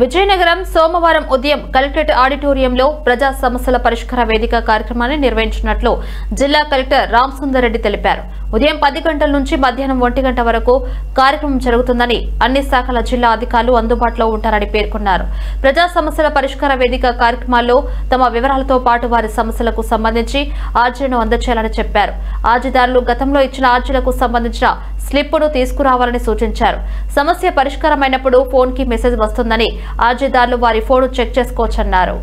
విజయనగరం సోమవారం ఉదయం కలెక్టరేట్ ఆడిటోరియంలో ప్రజా సమస్యల పరిష్కార వేదిక కార్యక్రమాన్ని నిర్వహించినట్లు జిల్లా కలెక్టర్ రామసుందర్ రెడ్డి తెలిపారు. ఉదయం 10 గంటల నుంచి మధ్యాహ్నం 1 గంట వరకు కార్యక్రమం జరుగుతుందని, అన్ని శాఖల జిల్లా అధికారులు అందుబాటులో ఉంటారని పేర్కొన్నారు. ప్రజా సమస్యల పరిష్కార వేదిక కార్యక్రమాల్లో తమ వివరాలతో పాటు వారి సమస్యలకు సంబంధించి ఆర్జీలను అందజేయాలని చెప్పారు. ఆర్జీదారులు గతంలో ఇచ్చిన ఆర్జీలకు సంబంధించిన స్లిప్పును తీసుకురావాలని సూచించారు. సమస్య పరిష్కారమైనప్పుడు ఫోన్ కి మెసేజ్ వస్తుందని, ఆర్జీదారులు వారి ఫోన్ చెక్ చేసుకోవచ్చన్నారు.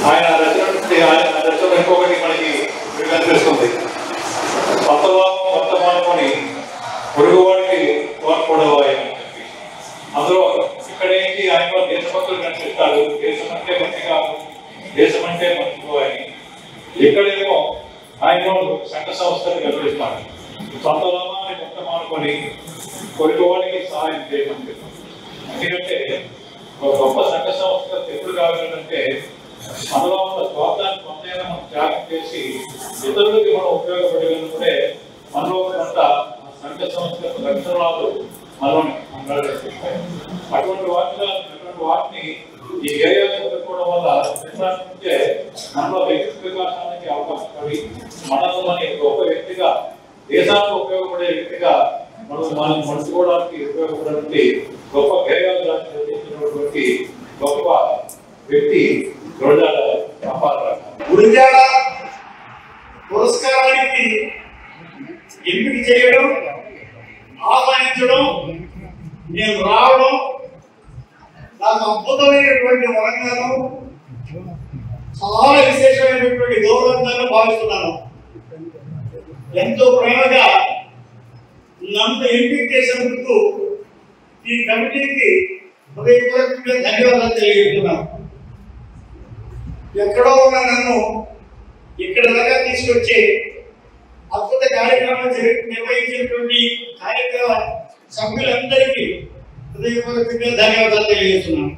ఆయన రచన ఇంకొకటి మనకి కనిపిస్తుంది. వర్తమానమని పొరుగువాడికి తోడ్పడవు ఆయన. అందులో ఇక్కడేంటి ఆయన దేశభక్తులు కనిపిస్తాడు. దేశం అంటే మంచి కాదు, దేశం అంటే మంచిగా అని. ఇక్కడేమో ఆయన సంఘ సంస్థలు కనిపిస్తాడు. సొంత లాభాన్ని వర్తమానమని పొరుగువాడికి సహాయం చేయమని. ఎందుకంటే ఒక గొప్ప సంఘ సంస్థ ఎప్పుడు కావాలంటే మనలో ఉన్న స్వార్థాన్ని కొంతైనా మనం త్యాగం చేసి ఇతరులకి మనం ఉపయోగపడగలిగితే మనలో కొంత సంఘ సంస్థలకు లక్షణాలు మనలోని అటువంటి వాటిని ఈ ఏరియాలో ఎదుర్కోవడం వల్ల ఉంటే మనలో వ్యక్తి వికాసానికి అవకాశం పడి మనల్ని గొప్ప వ్యక్తిగా, దేశానికి ఉపయోగపడే వ్యక్తిగా మనం మలుచుకోవడానికి ఉపయోగపడే గొప్ప గేయాలు రాసినటువంటి గొప్ప వ్యక్తి గురిజాడ పురస్కారానికి ఎంపిక చేయడం, ఆహ్వానించడం, నేను రావడం నాకు అద్భుతమైనటువంటి వరంగాను, చాలా విశేషమైనటువంటి గౌరవంగా భావిస్తున్నాను. ఎంతో ప్రేమగా నన్ను ఎంపిక చేసినందుకు ఈ కమిటీకి హృదయపూర్వకంగా ధన్యవాదాలు తెలియజేస్తున్నాను. ఎక్కడో ఉన్న నన్ను ఇక్కడ దాకా తీసుకొచ్చి అద్భుత కార్యక్రమం నిర్వహించినటువంటి కార్యక్రమ సభ్యులందరికీ హృదయపూర్వకంగా ధన్యవాదాలు తెలియజేస్తున్నాను.